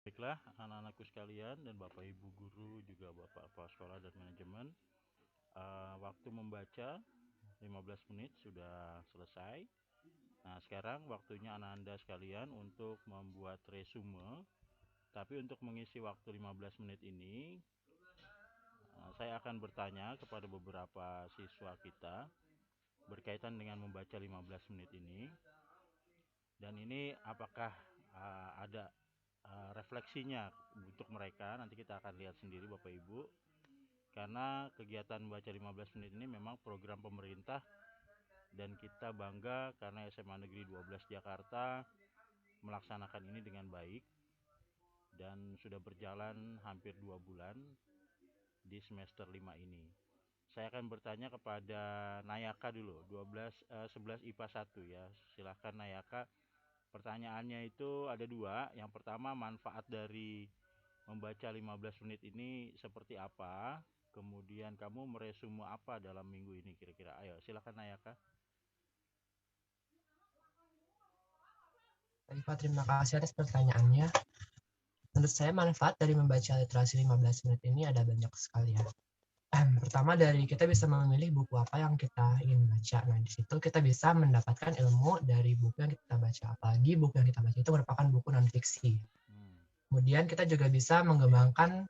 Baiklah, anak-anakku sekalian dan Bapak Ibu guru, juga Bapak-Bapak sekolah dan manajemen, waktu membaca 15 menit sudah selesai. Nah, sekarang waktunya anak Anda sekalian untuk membuat resume. Tapi untuk mengisi waktu 15 menit ini, saya akan bertanya kepada beberapa siswa kita berkaitan dengan membaca 15 menit ini. Dan ini apakah ada refleksinya untuk mereka, nanti kita akan lihat sendiri Bapak Ibu. Karena kegiatan baca 15 menit ini memang program pemerintah dan kita bangga karena SMA Negeri 12 Jakarta melaksanakan ini dengan baik dan sudah berjalan hampir 2 bulan di semester 5 ini. Saya akan bertanya kepada Nayaka dulu, 11 IPA 1 ya. Silahkan Nayaka. Pertanyaannya itu ada dua. Yang pertama, manfaat dari membaca 15 menit ini seperti apa? Kemudian kamu meresume apa dalam minggu ini kira-kira? Ayo, silakan Nayaka. Baik, Pak, terima kasih atas pertanyaannya. Menurut saya manfaat dari membaca literasi 15 menit ini ada banyak sekali ya. Pertama dari kita bisa memilih buku apa yang kita ingin baca. Nah, di situ kita bisa mendapatkan ilmu dari buku yang kita baca. Apalagi buku yang kita baca itu merupakan buku non-fiksi. Kemudian kita juga bisa mengembangkan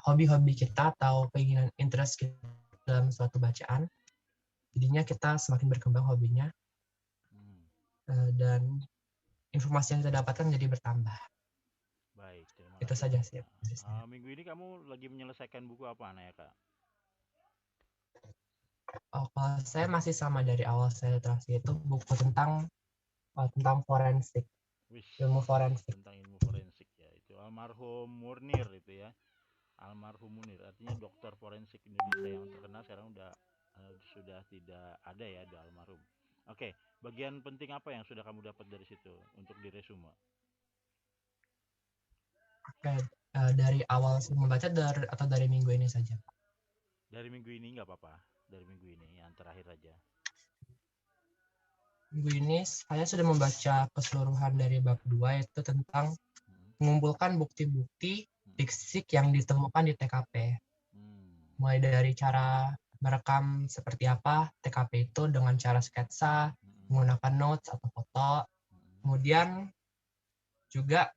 hobi-hobi kita atau keinginan interest kita dalam suatu bacaan. Jadinya kita semakin berkembang hobinya dan informasi yang kita dapatkan jadi bertambah. Baik, terima Itu kasih saja sih. Nayaka. Minggu ini kamu lagi menyelesaikan buku apa Nayaka? Kalau saya masih sama dari awal saya literasi itu buku tentang forensik, Wish, ilmu forensik. tentang ilmu forensik ya. Itu almarhum Munir itu ya. Almarhum Munir, artinya dokter forensik Indonesia yang terkenal sekarang sudah tidak ada ya, ada almarhum. Oke, bagian penting apa yang sudah kamu dapat dari situ untuk di resume? Oke, dari awal saya membaca atau dari minggu ini saja? Dari minggu ini nggak apa-apa, dari minggu ini yang terakhir aja. Minggu ini saya sudah membaca keseluruhan dari bab 2 yaitu tentang mengumpulkan bukti-bukti fisik yang ditemukan di TKP. Mulai dari cara merekam seperti apa TKP itu dengan cara sketsa, menggunakan notes atau foto. Kemudian juga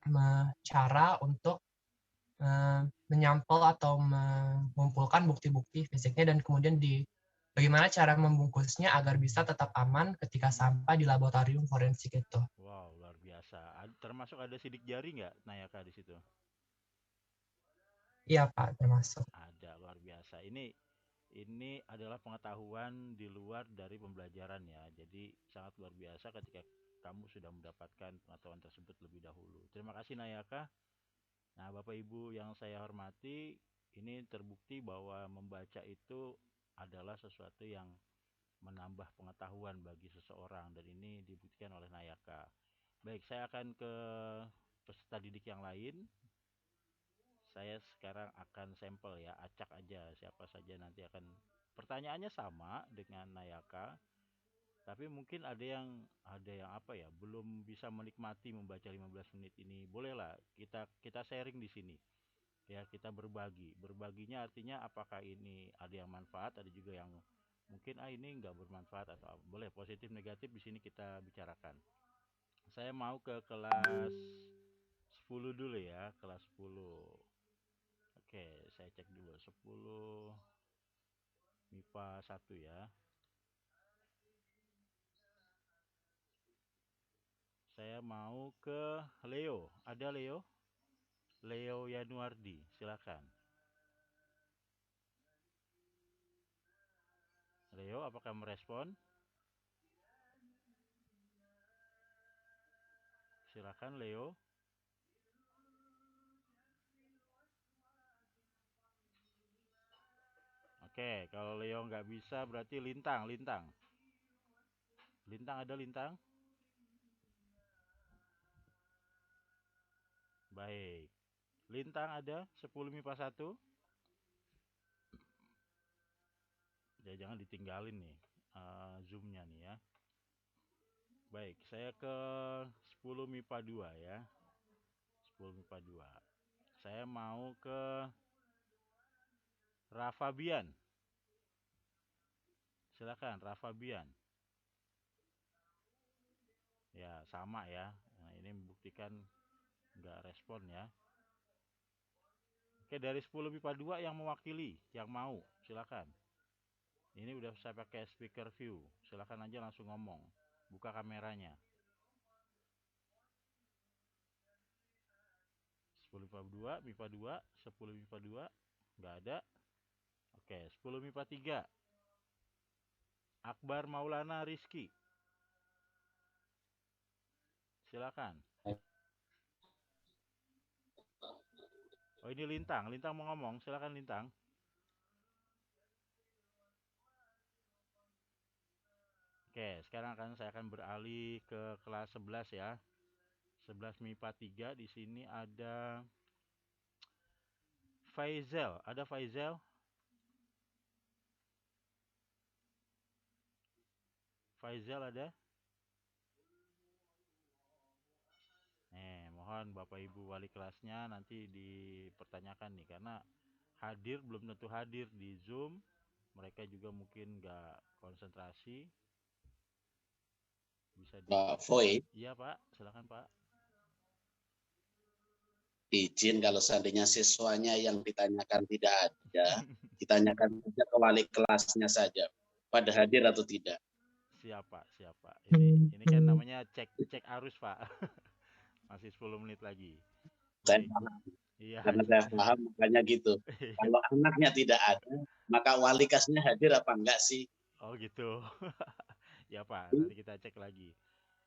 cara untuk menyampel atau mengumpulkan bukti-bukti fisiknya dan kemudian bagaimana cara membungkusnya agar bisa tetap aman ketika sampai di laboratorium forensik itu. Wow, luar biasa. Termasuk ada sidik jari nggak Nayaka di situ? Iya Pak, termasuk. Ada, luar biasa. Ini adalah pengetahuan di luar dari pembelajaran ya. Jadi sangat luar biasa ketika kamu sudah mendapatkan pengetahuan tersebut lebih dahulu. Terima kasih Nayaka. Nah, Bapak Ibu yang saya hormati, ini terbukti bahwa membaca itu adalah sesuatu yang menambah pengetahuan bagi seseorang dan ini dibuktikan oleh Nayaka. Baik, saya akan ke peserta didik yang lain. Saya sekarang akan sampel ya, acak aja siapa saja nanti akan. Pertanyaannya sama dengan Nayaka, tapi mungkin ada yang apa ya, belum bisa menikmati membaca 15 menit ini. Bolehlah kita sharing di sini. Ya, kita berbagi. Berbaginya artinya apakah ini ada yang manfaat, ada juga yang mungkin ini nggak bermanfaat atau apa. Boleh positif negatif di sini kita bicarakan. Saya mau ke kelas 10 dulu ya, kelas 10. Oke, saya cek dulu 10 MIPA 1 ya. Saya mau ke Leo. Ada Leo? Leo Yanuardi, silakan. Leo, apakah merespon? Silakan Leo. Oke, kalau Leo nggak bisa berarti Lintang, Lintang. Lintang ada Lintang? Baik. Lintang ada 10 MIPA 1? Ya jangan ditinggalin nih zoomnya nih ya. Baik, saya ke 10 MIPA 2 ya. 10 MIPA 2. Saya mau ke Rafabian. Silakan Rafabian. Ya, sama ya. Nah, ini membuktikan nggak respon ya. Oke, dari 10 MIPA 2 yang mewakili, yang mau, silakan. Ini udah saya pakai speaker view. Silakan aja langsung ngomong. Buka kameranya. 10 MIPA 2, MIPA 2, 10 MIPA 2, nggak ada. Oke, 10 MIPA 3. Akbar Maulana Rizky. Silakan. Oh, ini Lintang. Lintang mau ngomong. Silakan Lintang. Oke, sekarang saya akan beralih ke kelas 11 ya. 11 MIPA 3. Di sini ada Faizal. Ada Faizal? Faizal ada? Mohon Bapak Ibu wali kelasnya nanti dipertanyakan nih, karena hadir belum tentu hadir di Zoom. Mereka juga mungkin nggak konsentrasi. Bisa di... Pak Foy. Iya Pak, silakan Pak. Izin kalau seandainya siswanya yang ditanyakan tidak ada, ditanyakan saja ke wali kelasnya saja, pada hadir atau tidak. Siapa? Ini kan namanya cek arus Pak. Masih 10 menit lagi. Saya paham. Iya, Karena saya paham makanya gitu. Kalau anaknya tidak ada, maka wali kelasnya hadir apa enggak sih? Oh gitu. Ya Pak, nanti kita cek lagi.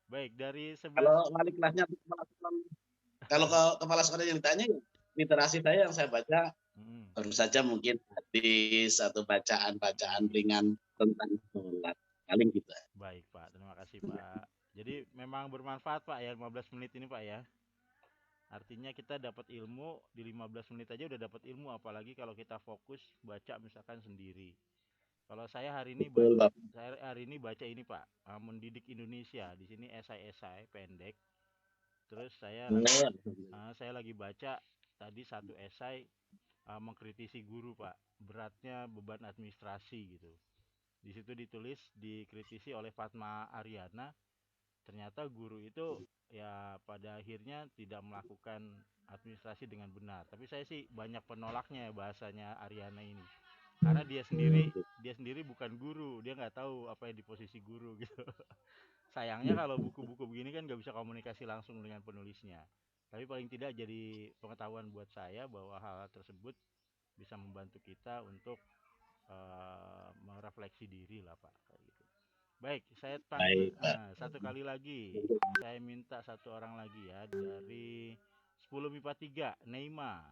Baik, dari 11... Kalau wali kelasnya kalau ke kepala sekolah yang ditanya, literasi saya yang saya baca baru saja mungkin hadis atau bacaan-bacaan ringan tentang sholat. Paling gitu. Baik Pak, terima kasih Pak. Jadi memang bermanfaat Pak ya 15 menit ini Pak ya. Artinya kita dapat ilmu di 15 menit aja udah dapat ilmu, apalagi kalau kita fokus baca misalkan sendiri. Kalau saya hari ini baca ini Pak, Mendidik Indonesia. Di sini esai-esai pendek. Terus saya lagi baca tadi satu esai mengkritisi guru Pak. Beratnya beban administrasi gitu. Di situ dikritisi oleh Fatma Ariana. Ternyata guru itu ya pada akhirnya tidak melakukan administrasi dengan benar. Tapi saya sih banyak penolaknya ya bahasanya Ariana ini. Karena dia sendiri bukan guru, dia nggak tahu apa yang di posisi guru gitu. Sayangnya kalau buku-buku begini kan nggak bisa komunikasi langsung dengan penulisnya. Tapi paling tidak jadi pengetahuan buat saya bahwa hal tersebut bisa membantu kita untuk merefleksi diri lah Pak. Kayak gitu. Baik, saya panggil satu kali lagi. Saya minta satu orang lagi ya dari 10 MIPA 3, Neima.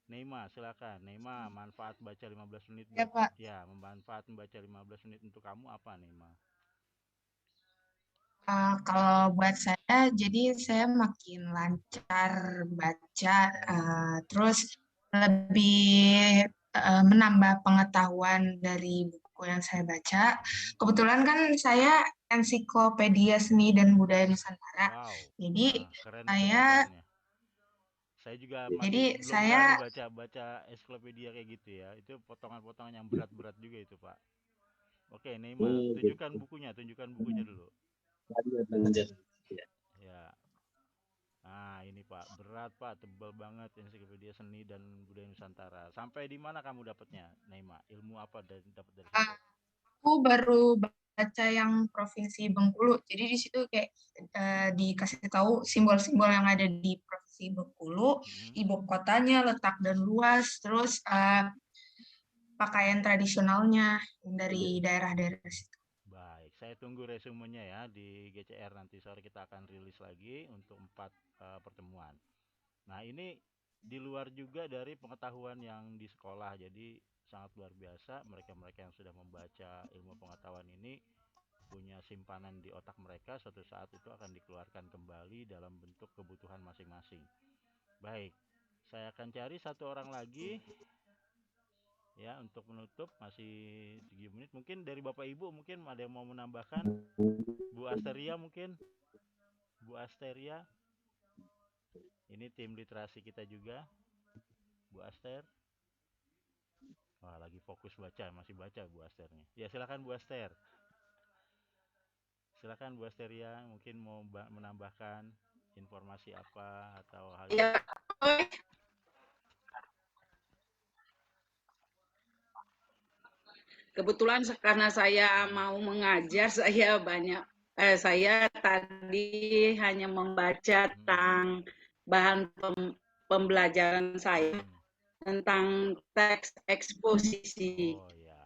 Neima, silakan. Neima, manfaat baca 15 menit Ya, Pak. Ya, manfaat membaca 15 menit untuk kamu apa, Neima? Kalau buat saya, jadi saya makin lancar baca, terus lebih menambah pengetahuan dari buku yang saya baca. Kebetulan kan saya ensiklopedia seni dan budaya Nusantara. Wow. Jadi keren saya juga jadi masih belum saya berani baca ensiklopedia kayak gitu ya. Itu potongan-potongan yang berat-berat juga itu, Pak. Oke, Neima, tunjukkan bukunya dulu. Ya. Nah, ini Pak, berat Pak, tebal banget ensiklopedia seni dan budaya Nusantara. Sampai di mana kamu dapatnya, Neima? Ilmu apa dapat dari situ? aku baru baca yang Provinsi Bengkulu. Jadi di situ kayak dikasih tahu simbol-simbol yang ada di Provinsi Bengkulu, ibu kotanya, letak dan luas, terus pakaian tradisionalnya dari daerah-daerah situ. Baik, saya tunggu resumenya ya di GCR, nanti sore kita akan rilis lagi untuk 4 pertemuan. Nah, ini di luar juga dari pengetahuan yang di sekolah, jadi sangat luar biasa. Mereka-mereka yang sudah membaca ilmu pengetahuan ini punya simpanan di otak mereka, suatu saat itu akan dikeluarkan kembali dalam bentuk kebutuhan masing-masing. Baik, saya akan cari satu orang lagi ya untuk menutup, masih 3 menit. Mungkin dari Bapak Ibu mungkin ada yang mau menambahkan. Bu Asteria mungkin. Bu Asteria. Ini tim literasi kita juga, Bu Aster. Wah, lagi fokus baca, masih baca Bu Aster nih. Ya, silakan Bu Aster. Silakan Bu Asteria, mungkin mau menambahkan informasi apa atau hal yang Ya, kebetulan karena saya mau mengajar, saya tadi hanya membaca tentang bahan pembelajaran saya tentang teks eksposisi. Oh ya.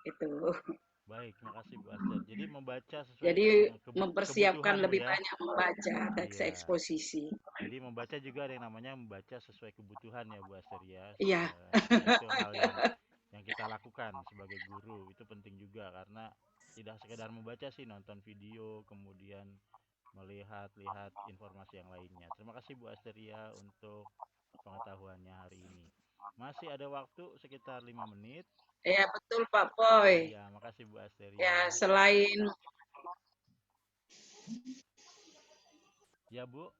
Itu. Baik, makasih Bu Aster. Jadi membaca sesuai Jadi mempersiapkan kebutuhan Bu lebih ya. banyak membaca teks Iya. eksposisi. Jadi membaca juga ada yang namanya membaca sesuai kebutuhan ya Bu Aster ya. Iya. Itu hal yang kita lakukan sebagai guru, itu penting juga karena tidak sekedar membaca sih, nonton video, kemudian melihat-lihat informasi yang lainnya. Terima kasih Bu Asteria untuk pengetahuannya hari ini. Masih ada waktu sekitar 5 menit. Ya, betul Pak Boy. Iya, makasih Bu Asteria. Ya, selain Ya, Bu.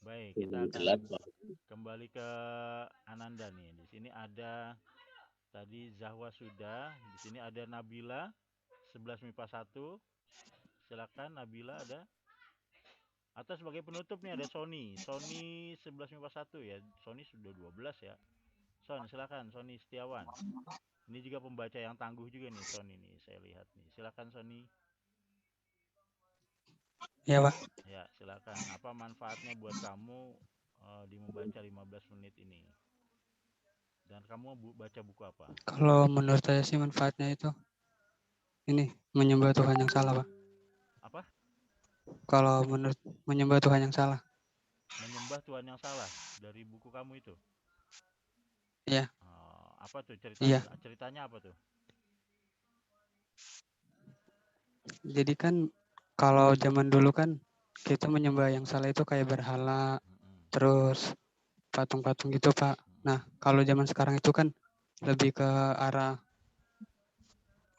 Baik, kita akan kembali ke Ananda nih. Di sini ada tadi Zahwa sudah, di sini ada Nabila 11 MIPA 1. Silakan Nabila ada. Atau sebagai penutup nih ada Sony 11 MIPA 1 ya. Sony sudah 12 ya. Son, silakan Sony Setiawan. Ini juga pembaca yang tangguh juga nih Sony nih, saya lihat nih. Silakan Sony. Ya, Pak. Ya, silakan. Apa manfaatnya buat kamu di membaca 15 menit ini? Dan kamu baca buku apa? Kalau menurut saya sih manfaatnya itu ini menyembah Tuhan yang salah, Pak. Apa? Kalau menurut menyembah Tuhan yang salah. Menyembah Tuhan yang salah dari buku kamu itu? Iya. Apa tuh ceritanya? Iya. Ceritanya apa tuh? Jadi kan kalau zaman dulu kan kita menyembah yang salah itu kayak berhala, terus patung-patung gitu, Pak. Nah, kalau zaman sekarang itu kan lebih ke arah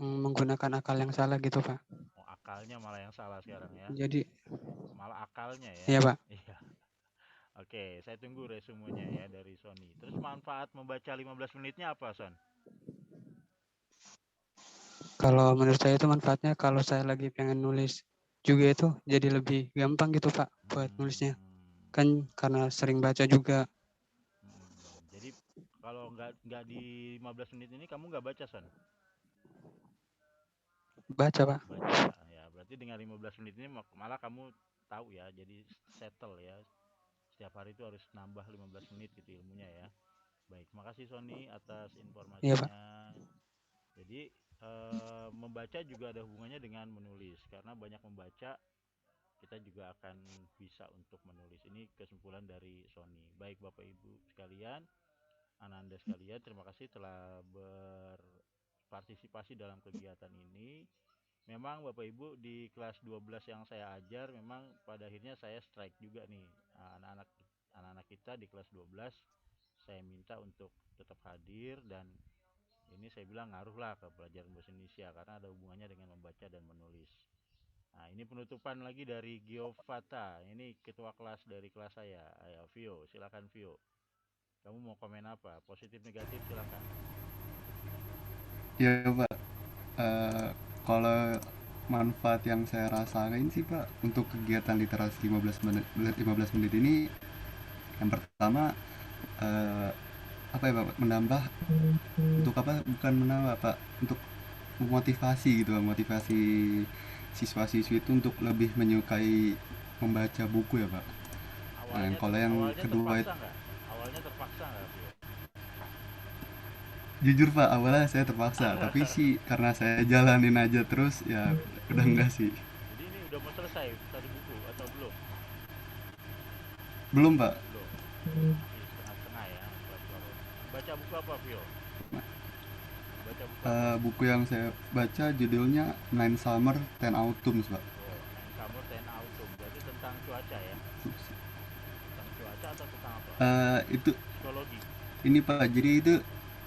menggunakan akal yang salah gitu, Pak. Oh, akalnya malah yang salah sekarang ya? Jadi malah akalnya ya? Iya, Pak. Iya. Oke, saya tunggu resumenya ya dari Sony. Terus manfaat membaca 15 menitnya apa, Son? Kalau menurut saya itu manfaatnya kalau saya lagi pengen nulis juga itu jadi lebih gampang gitu, Pak, buat nulisnya. Kan karena sering baca juga. Jadi kalau nggak di 15 menit ini kamu nggak baca, Son? Baca, Pak. Baca, ya. Berarti dengan 15 menit ini malah kamu tahu ya, jadi settle ya. Setiap hari itu harus nambah 15 menit gitu ilmunya ya. Baik, makasih Sony atas informasinya. Iya, Pak. Jadi membaca juga ada hubungannya dengan menulis, karena banyak membaca kita juga akan bisa untuk menulis. Ini kesimpulan dari Sony. Baik Bapak Ibu sekalian, Ananda sekalian, terima kasih telah berpartisipasi dalam kegiatan ini. Memang Bapak Ibu di kelas 12 yang saya ajar, memang pada akhirnya saya strike juga nih anak-anak kita di kelas 12. Saya minta untuk tetap hadir, dan ini saya bilang ngaruh lah ke pelajaran bahasa Indonesia karena ada hubungannya dengan membaca dan menulis. Nah, ini penutupan lagi dari Giovata. Ini ketua kelas dari kelas saya. Ayo Vio, silakan Vio. Kamu mau komen apa? Positif negatif silakan. Ya Pak, kalau manfaat yang saya rasain sih Pak untuk kegiatan literasi 15 menit ini, yang pertama apa ya Pak, menambah untuk apa, bukan menambah Pak, untuk memotivasi gitu, motivasi siswa-siswi itu untuk lebih menyukai membaca buku ya Pak. Nah, kalau yang kedua itu awalnya terpaksa nggak Vio? Jujur Pak, awalnya saya terpaksa, tapi sih karena saya jalanin aja terus ya udah enggak sih. Jadi ini udah mau selesai satu buku atau belum? Belum Pak. Belum. Setengah-setengah ya. Baca buku apa Vio? Baca buku buku yang saya baca judulnya 9 Summer 10 Autumn Pak. Oh, 9 Summer 10 Autumn. Berarti tentang cuaca ya? Tentang cuaca atau tentang apa? Itu psikologi. Ini Pak, jadi itu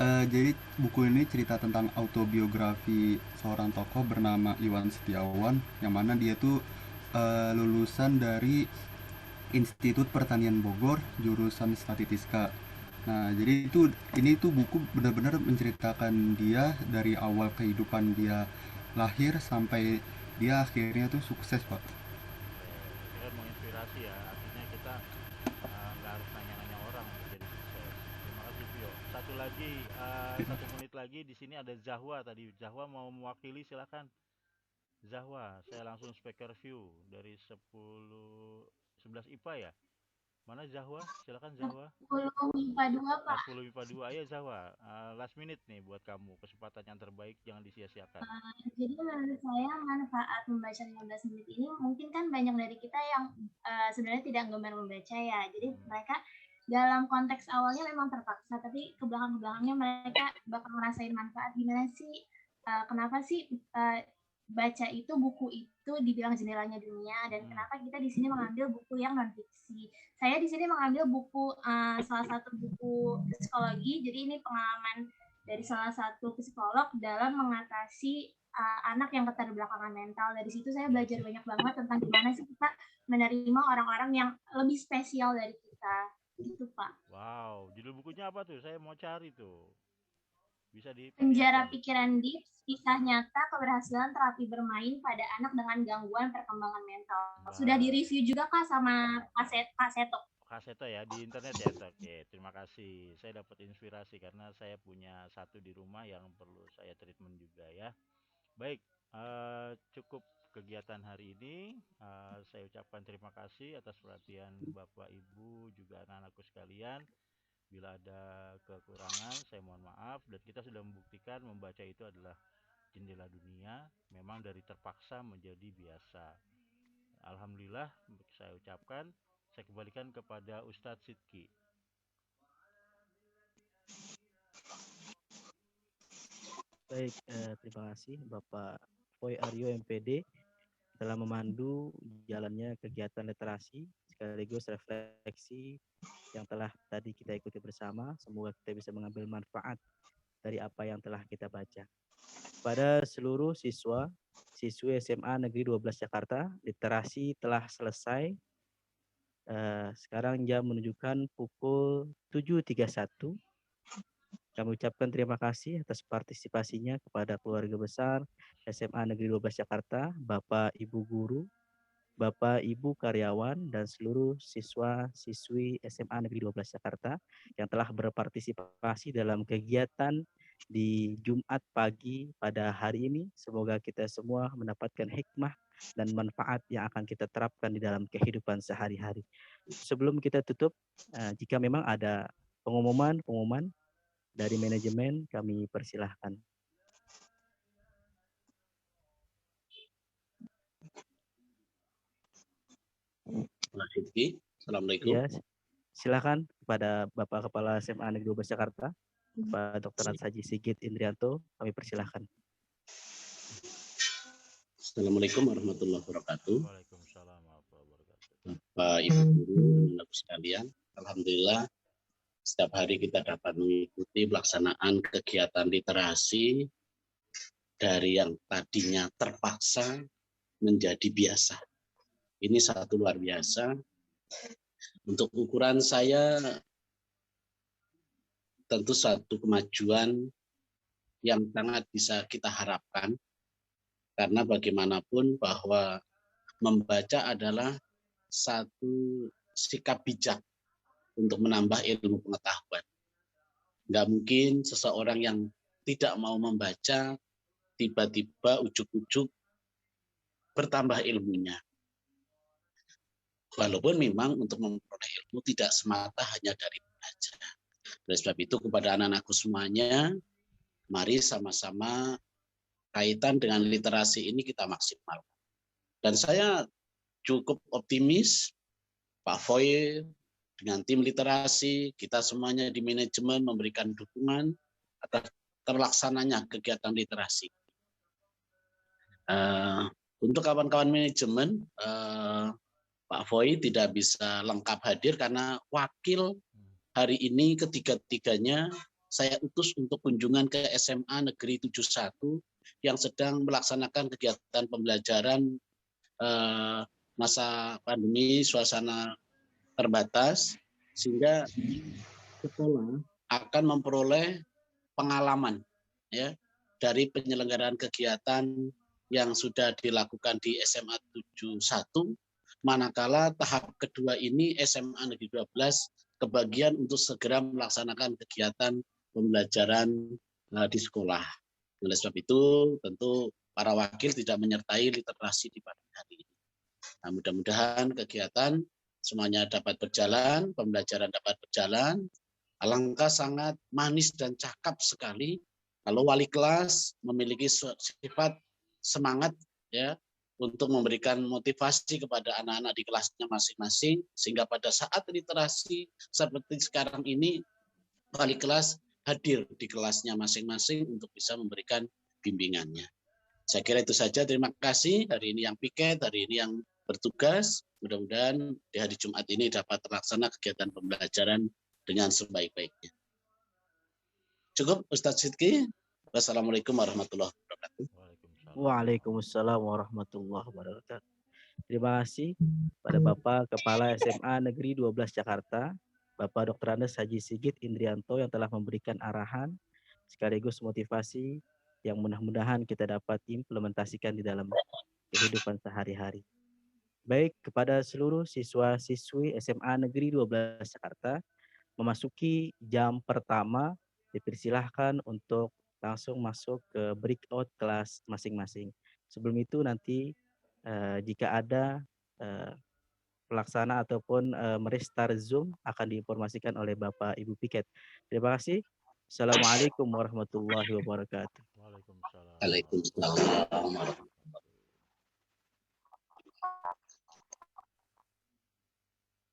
Jadi buku ini cerita tentang autobiografi seorang tokoh bernama Iwan Setiawan, yang mana dia tuh lulusan dari Institut Pertanian Bogor, jurusan Statistika. Nah, jadi ini tuh buku benar-benar menceritakan dia dari awal kehidupan dia lahir sampai dia akhirnya tuh sukses, Pak. Berarti kan menginspirasi ya, artinya kita nggak harus nanya-nanya orang untuk jadi sukses. Terima kasih Vio. Satu lagi, 1 menit lagi di sini ada Zahwa tadi. Zahwa mau mewakili, silakan. Zahwa, saya langsung speaker view dari 11 IPA ya. Mana Zahwa? Silakan Zahwa. 10 MIPA 2, Pak. 10 MIPA 2. Ayo Zahwa, last minute nih buat kamu. Kesempatan yang terbaik, jangan disia-siakan. Jadi menurut saya manfaat membaca 15 menit ini mungkin kan banyak dari kita yang sebenarnya tidak gemar membaca ya. Jadi mereka dalam konteks awalnya memang terpaksa, tapi ke belakang-belakangnya mereka bakal ngerasain manfaat. Gimana sih, kenapa sih baca itu, buku itu dibilang jendelanya dunia, dan kenapa kita di sini mengambil buku yang non fiksi. Saya di sini mengambil buku salah satu buku psikologi. Jadi ini pengalaman dari salah satu psikolog dalam mengatasi anak yang keterbelakangan mental. Dari situ saya belajar banyak banget tentang gimana sih kita menerima orang-orang yang lebih spesial dari kita. Gitu, Pak. Wow, judul bukunya apa tuh? Saya mau cari tuh. Bisa di Penjara Pikiran Deep, kisah nyata keberhasilan terapi bermain pada anak dengan gangguan perkembangan mental. Sudah direview juga Kak sama Kak Seto. Kak Seto ya, di internet ya. Oke, terima kasih. Saya dapat inspirasi karena saya punya satu di rumah yang perlu saya treatment juga ya. Baik, cukup kegiatan hari ini. Saya ucapkan terima kasih atas perhatian Bapak Ibu juga anak-anakku sekalian. Bila ada kekurangan, saya mohon maaf. Dan kita sudah membuktikan membaca itu adalah jendela dunia, memang dari terpaksa menjadi biasa. Alhamdulillah, saya ucapkan. Saya kembalikan kepada Ustadz Sidki. Baik, terima kasih Bapak Poi Aryo MPD telah memandu jalannya kegiatan literasi sekaligus refleksi yang telah tadi kita ikuti bersama. Semoga kita bisa mengambil manfaat dari apa yang telah kita baca. Pada seluruh siswi SMA Negeri 12 Jakarta, literasi telah selesai. Sekarang jam menunjukkan pukul 7.31. Kami ucapkan terima kasih atas partisipasinya kepada keluarga besar SMA Negeri 12 Jakarta, Bapak Ibu guru, Bapak Ibu karyawan, dan seluruh siswa-siswi SMA Negeri 12 Jakarta yang telah berpartisipasi dalam kegiatan di Jumat pagi pada hari ini. Semoga kita semua mendapatkan hikmah dan manfaat yang akan kita terapkan di dalam kehidupan sehari-hari. Sebelum kita tutup, jika memang ada pengumuman dari manajemen, kami persilahkan. Assalamualaikum. Ya, silakan kepada Bapak Kepala SMA Negeri 12 Jakarta, Pak Dr. Haji Sigit Indrianto, kami persilahkan. Assalamualaikum warahmatullahi wabarakatuh. Waalaikumsalam warahmatullahi wabarakatuh. Bapak Ibu guru, anak sekalian, alhamdulillah setiap hari kita dapat mengikuti pelaksanaan kegiatan literasi dari yang tadinya terpaksa menjadi biasa. Ini satu luar biasa. Untuk ukuran saya, tentu satu kemajuan yang sangat bisa kita harapkan. Karena bagaimanapun bahwa membaca adalah satu sikap bijak untuk menambah ilmu pengetahuan. Nggak mungkin seseorang yang tidak mau membaca, tiba-tiba ujuk-ujuk bertambah ilmunya. Walaupun memang untuk memperoleh ilmu tidak semata hanya dari membaca. Oleh sebab itu kepada anak-anakku semuanya, mari sama-sama kaitan dengan literasi ini kita maksimalkan. Dan saya cukup optimis, Pak Foy, dengan tim literasi, kita semuanya di manajemen memberikan dukungan atas terlaksananya kegiatan literasi. Untuk kawan-kawan manajemen, Pak Foy tidak bisa lengkap hadir karena wakil hari ini ketiga-tiganya saya utus untuk kunjungan ke SMA Negeri 71 yang sedang melaksanakan kegiatan pembelajaran masa pandemi, suasana terbatas, sehingga sekolah akan memperoleh pengalaman ya dari penyelenggaraan kegiatan yang sudah dilakukan di SMA 71, manakala tahap kedua ini SMA Negeri 12 kebagian untuk segera melaksanakan kegiatan pembelajaran di sekolah. Oleh sebab itu, tentu para wakil tidak menyertai literasi di pagi hari ini. Nah, mudah-mudahan kegiatan semuanya dapat berjalan, pembelajaran dapat berjalan. Alangkah sangat manis dan cakap sekali kalau wali kelas memiliki sifat semangat ya untuk memberikan motivasi kepada anak-anak di kelasnya masing-masing, sehingga pada saat literasi seperti sekarang ini wali kelas hadir di kelasnya masing-masing untuk bisa memberikan bimbingannya. Saya kira itu saja. Terima kasih. Hari ini yang piket, hari ini yang bertugas. Mudah-mudahan di hari Jumat ini dapat terlaksana kegiatan pembelajaran dengan sebaik-baiknya. Cukup, Ustadz Sidki. Wassalamualaikum warahmatullahi wabarakatuh. Waalaikumsalam warahmatullahi wabarakatuh. Terima kasih pada Bapak Kepala SMA Negeri 12 Jakarta, Bapak Dr. Andes Haji Sigit Indrianto yang telah memberikan arahan sekaligus motivasi yang mudah-mudahan kita dapat implementasikan di dalam kehidupan sehari-hari. Baik, kepada seluruh siswa-siswi SMA Negeri 12 Jakarta, memasuki jam pertama, dipersilahkan untuk langsung masuk ke breakout kelas masing-masing. Sebelum itu nanti jika ada pelaksana ataupun merestart Zoom akan diinformasikan oleh Bapak Ibu Piket. Terima kasih. Assalamualaikum warahmatullahi wabarakatuh. Waalaikumsalam.